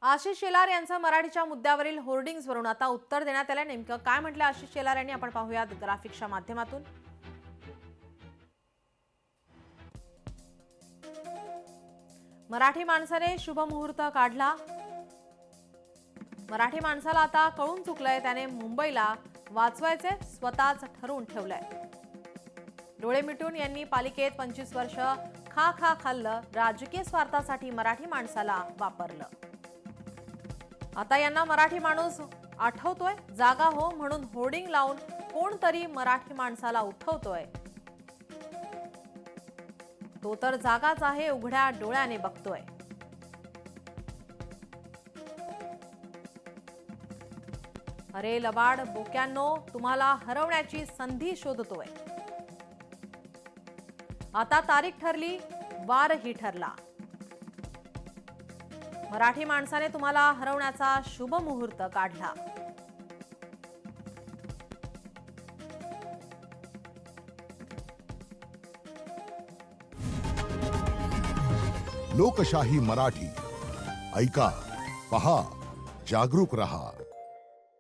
आशिष शेलार यांचा मराठीच्या मुद्द्यावरील होर्डिंग्जवरून आता उत्तर देण्यात आलं। नेमकं काय म्हटलं आशिष शेलार यांनी आपण पाहूयात ग्राफिक्सच्या माध्यमातून। मराठी माणसाने शुभ मुहूर्त काढला। मराठी माणसाला आता कळून चुकलंय, त्याने मुंबईला वाचवायचे स्वतःच ठरवून ठेवलंय। डोळे मिटून यांनी पालिकेत 25 वर्ष खा खा खाल्लं, राजकीय स्वार्थासाठी मराठी माणसाला वापरलं। आता यांना मराठी माणूस आठवतोय। जागा हो म्हणून होर्डिंग लावून कोणतरी मराठी माणसाला उठवतोय। तो तर जागाच आहे, उघड्या डोळ्याने बघतोय। अरे लबाड बोक्यांनो, तुम्हाला हरवण्याची संधी शोधतोय। आता तारीख ठरली, वारही ठरला। मराठी माणसाने तुम्हाला हरवण्याचा शुभ मुहूर्त काढला। लोकशाही मराठी ऐका, पहा, जागरूक रहा।